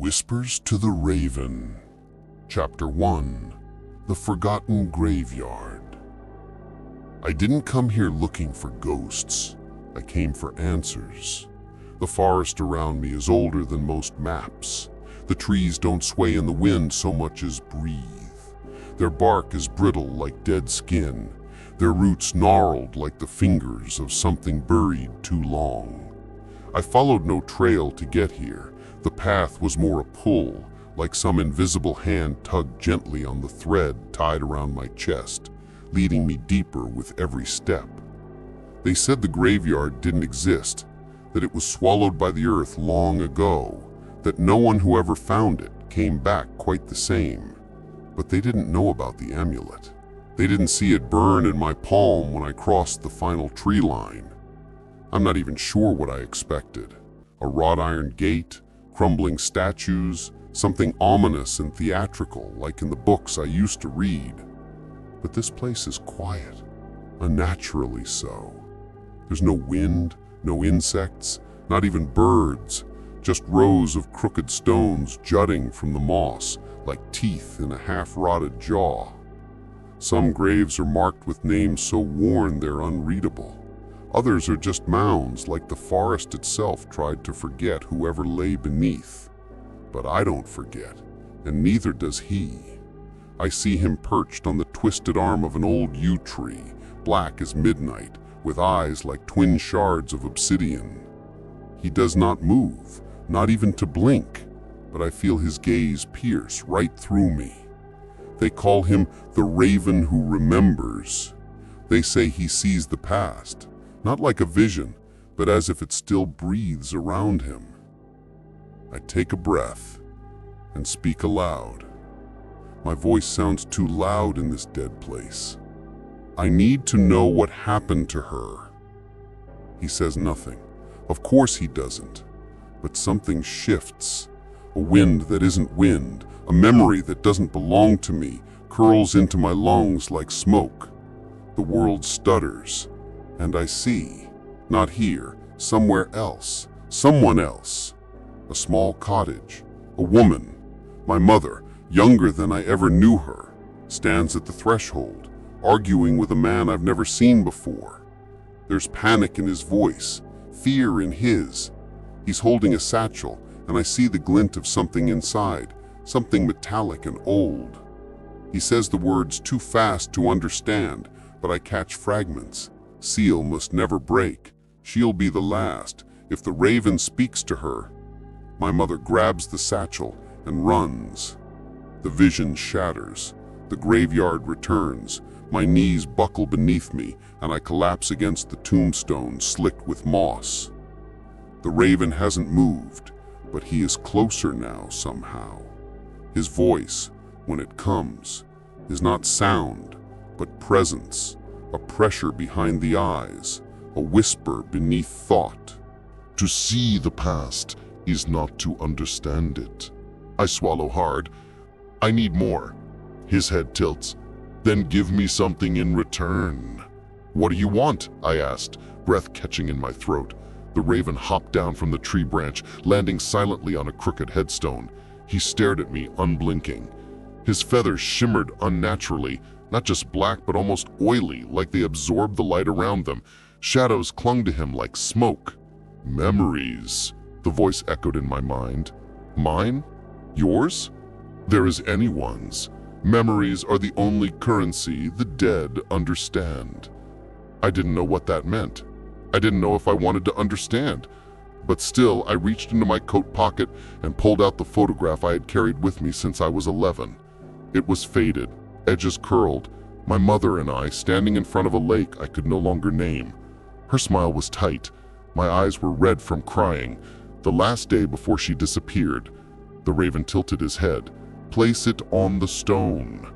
Whispers to the Raven. Chapter 1. The Forgotten Graveyard. I didn't come here looking for ghosts. I came for answers. The forest around me is older than most maps. The trees don't sway in the wind so much as breathe. Their bark is brittle like dead skin. Their roots gnarled like the fingers of something buried too long. I followed no trail to get here. The path was more a pull, like some invisible hand tugged gently on the thread tied around my chest, leading me deeper with every step. They said the graveyard didn't exist, that it was swallowed by the earth long ago, that no one who ever found it came back quite the same. But they didn't know about the amulet. They didn't see it burn in my palm when I crossed the final tree line. I'm not even sure what I expected. A wrought iron gate, crumbling statues, something ominous and theatrical like in the books I used to read. But this place is quiet, unnaturally so. There's no wind, no insects, not even birds, just rows of crooked stones jutting from the moss like teeth in a half-rotted jaw. Some graves are marked with names so worn they're unreadable. Others are just mounds like the forest itself tried to forget whoever lay beneath. But I don't forget, and neither does he. I see him perched on the twisted arm of an old yew tree, black as midnight, with eyes like twin shards of obsidian. He does not move, not even to blink, but I feel his gaze pierce right through me. They call him the Raven who remembers. They say he sees the past, not like a vision, but as if it still breathes around him. I take a breath and speak aloud. My voice sounds too loud in this dead place. I need to know what happened to her. He says nothing. Of course he doesn't. But something shifts. A wind that isn't wind, a memory that doesn't belong to me, curls into my lungs like smoke. The world stutters. And I see, not here, somewhere else, someone else. A small cottage, a woman, my mother, younger than I ever knew her, stands at the threshold, arguing with a man I've never seen before. There's panic in his voice, fear in his. He's holding a satchel, and I see the glint of something inside, something metallic and old. He says the words too fast to understand, but I catch fragments. Seal must never break. She'll be the last, if the raven speaks to her. My mother grabs the satchel and runs. The vision shatters. The graveyard returns. My knees buckle beneath me, and I collapse against the tombstone slicked with moss. The raven hasn't moved, but he is closer now somehow. His voice, when it comes, is not sound, but presence. A pressure behind the eyes, a whisper beneath thought. To see the past is not to understand it. I swallow hard. I need more. His head tilts. Then give me something in return. What do you want? I asked, breath catching in my throat. The raven hopped down from the tree branch, landing silently on a crooked headstone. He stared at me, unblinking. His feathers shimmered unnaturally, not just black, but almost oily, like they absorbed the light around them. Shadows clung to him like smoke. Memories, the voice echoed in my mind. Mine? Yours? There is anyone's. Memories are the only currency the dead understand. I didn't know what that meant. I didn't know if I wanted to understand. But still, I reached into my coat pocket and pulled out the photograph I had carried with me since I was 11. It was faded, edges curled, my mother and I standing in front of a lake I could no longer name. Her smile was tight. My eyes were red from crying. The last day before she disappeared. The raven tilted his head. Place it on the stone.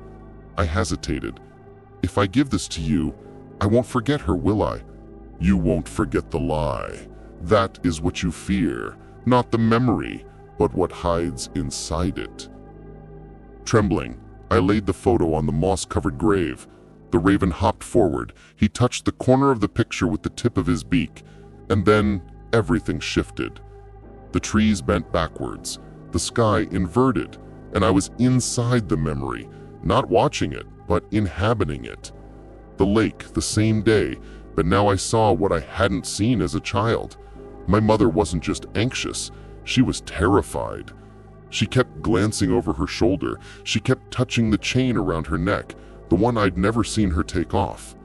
I hesitated. If I give this to you, I won't forget her, will I? You won't forget the lie. That is what you fear, not the memory, but what hides inside it. Trembling, I laid the photo on the moss-covered grave. The raven hopped forward. He touched the corner of the picture with the tip of his beak, and then everything shifted. The trees bent backwards. the sky inverted, and I was inside the memory, not watching it, but inhabiting it. The lake, the same day, but now I saw what I hadn't seen as a child. My mother wasn't just anxious, she was terrified. She kept glancing over her shoulder, she kept touching the chain around her neck, the one I'd never seen her take off.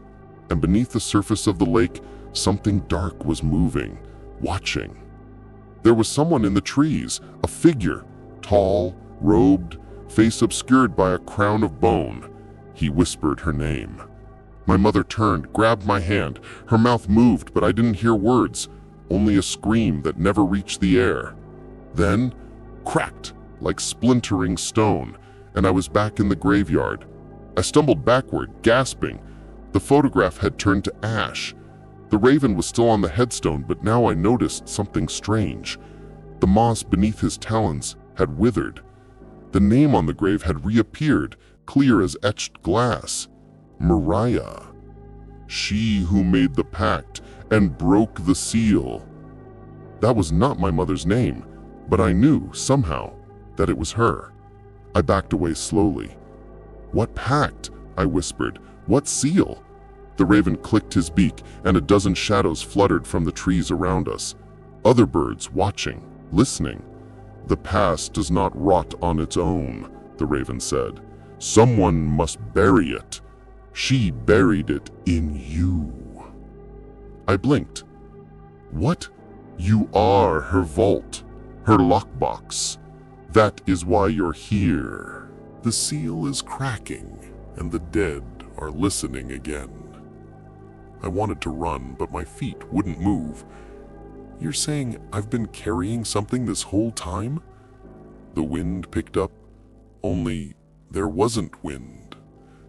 And beneath the surface of the lake, something dark was moving, watching. There was someone in the trees, a figure, tall, robed, face obscured by a crown of bone. He whispered her name. My mother turned, grabbed my hand. Her mouth moved, but I didn't hear words, only a scream that never reached the air. Then, cracked, like splintering stone, and I was back in the graveyard. I stumbled backward, gasping. The photograph had turned to ash. The raven was still on the headstone, but now I noticed something strange. The moss beneath his talons had withered. The name on the grave had reappeared, clear as etched glass. Mariah. She who made the pact and broke the seal. That was not my mother's name, but I knew, somehow, that it was her. I backed away slowly. "What pact?" I whispered. "What seal?" The raven clicked his beak, and a dozen shadows fluttered from the trees around us. Other birds watching, listening. "The past does not rot on its own," the raven said. "Someone must bury it. She buried it in you." I blinked. "What? You are her vault, her lockbox. That is why you're here. The seal is cracking, and the dead are listening again." I wanted to run, but my feet wouldn't move. "You're saying I've been carrying something this whole time?" The wind picked up, only there wasn't wind.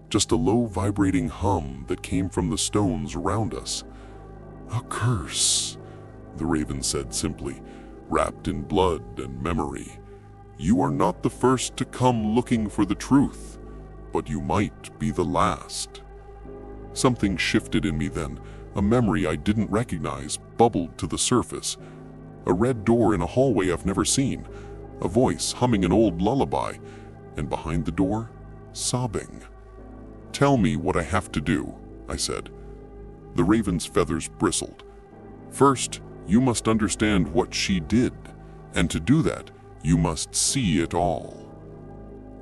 Just a low vibrating hum that came from the stones around us. "A curse," the raven said simply, "wrapped in blood and memory. You are not the first to come looking for the truth, but you might be the last." Something shifted in me then. A memory I didn't recognize bubbled to the surface. A red door in a hallway I've never seen. A voice humming an old lullaby. And behind the door, sobbing. "Tell me what I have to do," I said. The raven's feathers bristled. "First, you must understand what she did, and to do that, you must see it all."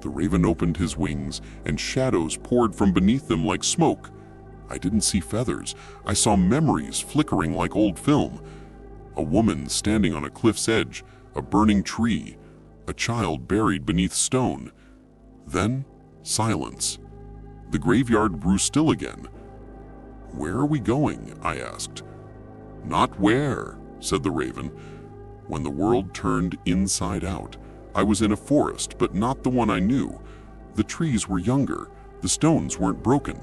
The raven opened his wings, and shadows poured from beneath them like smoke. I didn't see feathers. I saw memories flickering like old film. A woman standing on a cliff's edge, a burning tree, a child buried beneath stone. Then, silence. The graveyard grew still again. "Where are we going?" I asked. "Not where," said the raven. When the world turned inside out, I was in a forest, but not the one I knew. The trees were younger, the stones weren't broken.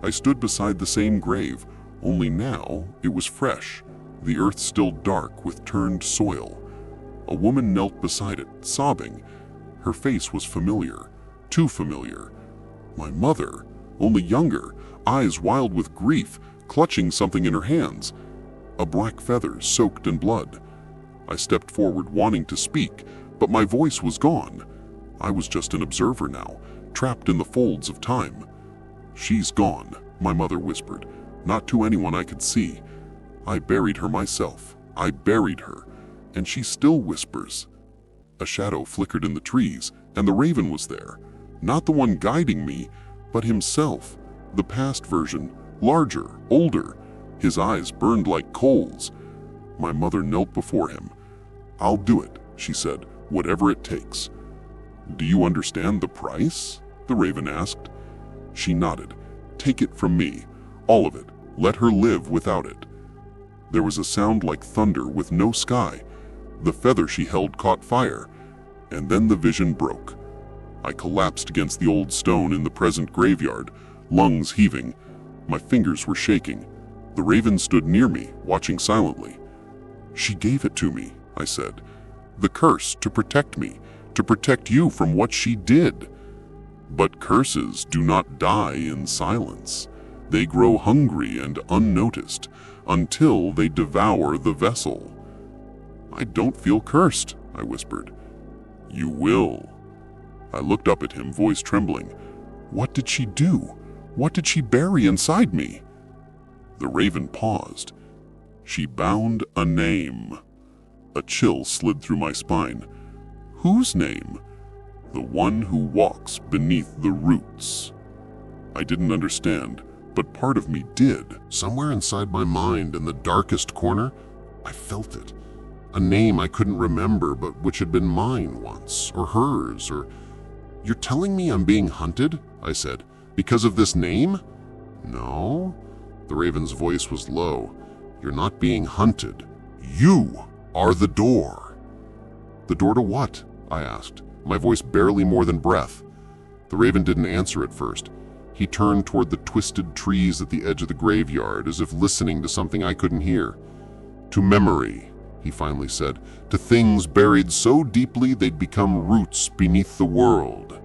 I stood beside the same grave, only now it was fresh, the earth still dark with turned soil. A woman knelt beside it, sobbing. Her face was familiar, too familiar. My mother, only younger, eyes wild with grief, clutching something in her hands. A black feather soaked in blood. I stepped forward, wanting to speak, but my voice was gone. I was just an observer now, trapped in the folds of time. "She's gone," my mother whispered, "not to anyone I could see. I buried her myself. I buried her, and she still whispers." A shadow flickered in the trees, and the raven was there. Not the one guiding me, but himself, the past version, larger, older. His eyes burned like coals. My mother knelt before him. "I'll do it," she said, "whatever it takes." "Do you understand the price?" the raven asked. She nodded. "Take it from me, all of it. Let her live without it." There was a sound like thunder with no sky. The feather she held caught fire, and then the vision broke. I collapsed against the old stone in the present graveyard, lungs heaving. My fingers were shaking. The raven stood near me, watching silently. "She gave it to me," I said. "The curse to protect me, to protect you from what she did." "But curses do not die in silence. They grow hungry and unnoticed until they devour the vessel." "I don't feel cursed," I whispered. You will. I looked up at him, voice trembling. What did she do? What did she bury inside me? The raven paused. She bound a name. A chill slid through my spine. Whose name? The one who walks beneath the roots. I didn't understand, but part of me did. Somewhere inside my mind, in the darkest corner, I felt it. A name I couldn't remember, but which had been mine once, or hers, or... You're telling me I'm being hunted? I said. Because of this name? No. The raven's voice was low. You're not being hunted. You are the door. The door to what? I asked, my voice barely more than breath. The raven didn't answer at first. He turned toward the twisted trees at the edge of the graveyard, as if listening to something I couldn't hear. To memory, he finally said, to things buried so deeply they'd become roots beneath the world.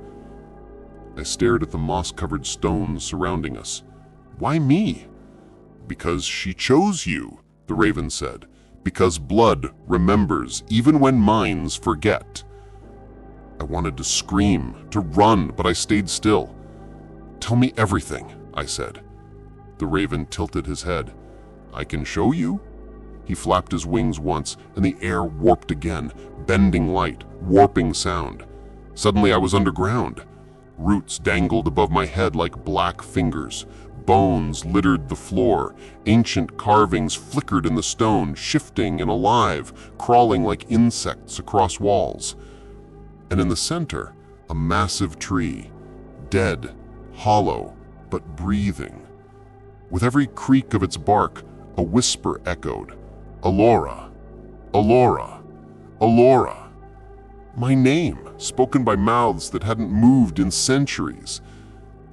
I stared at the moss-covered stones surrounding us. Why me? Because she chose you, the raven said. Because blood remembers even when minds forget. I wanted to scream, to run, but I stayed still. Tell me everything, I said. The raven tilted his head. I can show you. He flapped his wings once, and the air warped again, bending light, warping sound. Suddenly I was underground. Roots dangled above my head like black fingers. Bones littered the floor. Ancient carvings flickered in the stone, shifting and alive, crawling like insects across walls. And in the center, a massive tree, dead, hollow, but breathing. With every creak of its bark, a whisper echoed. Elora, Elora, Elora. My name, spoken by mouths that hadn't moved in centuries.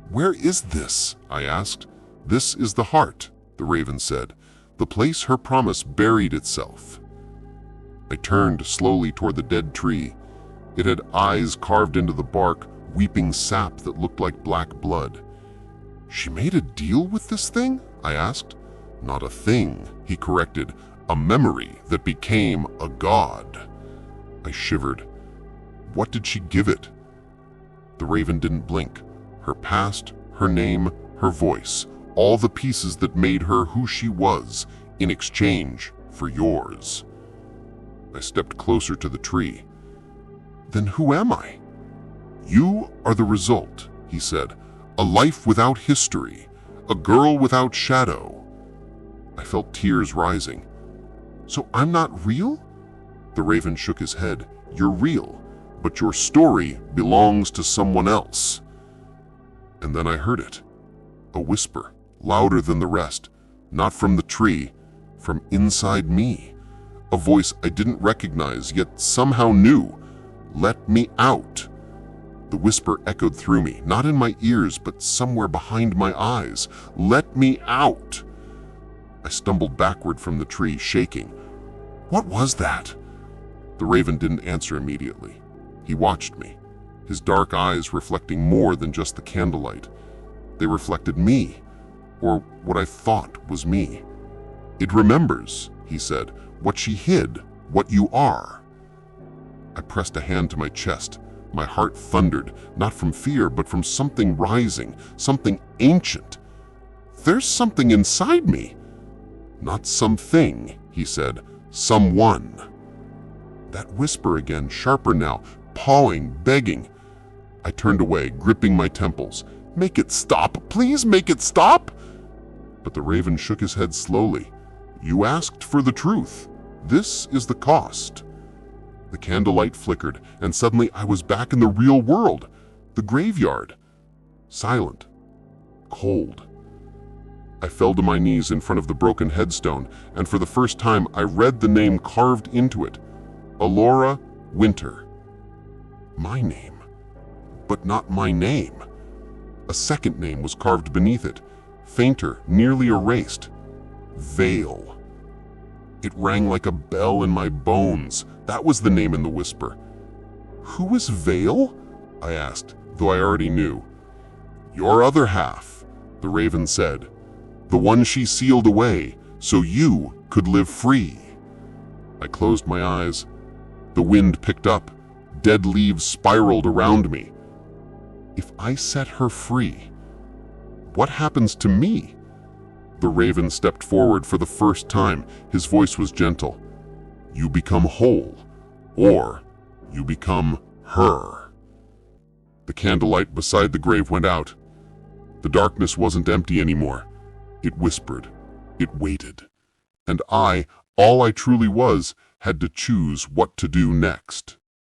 Where is this? I asked. This is the heart, the raven said, the place her promise buried itself. I turned slowly toward the dead tree. It had eyes carved into the bark, weeping sap that looked like black blood. She made a deal with this thing? I asked. Not a thing, he corrected. A memory that became a god. I shivered. What did she give it? The raven didn't blink. Her past, her name, her voice, all the pieces that made her who she was in exchange for yours. I stepped closer to the tree. Then who am I? You are the result, he said. A life without history, a girl without shadow. I felt tears rising. So I'm not real? The raven shook his head. You're real, but your story belongs to someone else. And then I heard it. A whisper, louder than the rest, not from the tree, from inside me. A voice I didn't recognize, yet somehow knew. Let me out. The whisper echoed through me, not in my ears, but somewhere behind my eyes. Let me out. I stumbled backward from the tree, shaking. What was that? The raven didn't answer immediately. He watched me, his dark eyes reflecting more than just the candlelight. They reflected me, or what I thought was me. It remembers, he said, what she hid, what you are. I pressed a hand to my chest. My heart thundered, not from fear, but from something rising, something ancient. There's something inside me. Not something, he said, someone. That whisper again, sharper now, pawing, begging. I turned away, gripping my temples. Make it stop, please make it stop. But the raven shook his head slowly. You asked for the truth. This is the cost. The candlelight flickered, and suddenly I was back in the real world, the graveyard. Silent, cold. I fell to my knees in front of the broken headstone, and for the first time I read the name carved into it. Elora Winter. My name, but not my name. A second name was carved beneath it, fainter, nearly erased. Vale. It rang like a bell in my bones. That was the name in the whisper. Who is Vale? I asked, though I already knew. Your other half, the raven said. The one she sealed away, so you could live free. I closed my eyes. The wind picked up, Dead leaves spiraled around me. If I set her free, what happens to me? The raven stepped forward for the first time. His voice was gentle. You become whole, or you become her. The candlelight beside the grave went out. The darkness wasn't empty anymore. It whispered. It waited. And I, all I truly was, had to choose what to do next.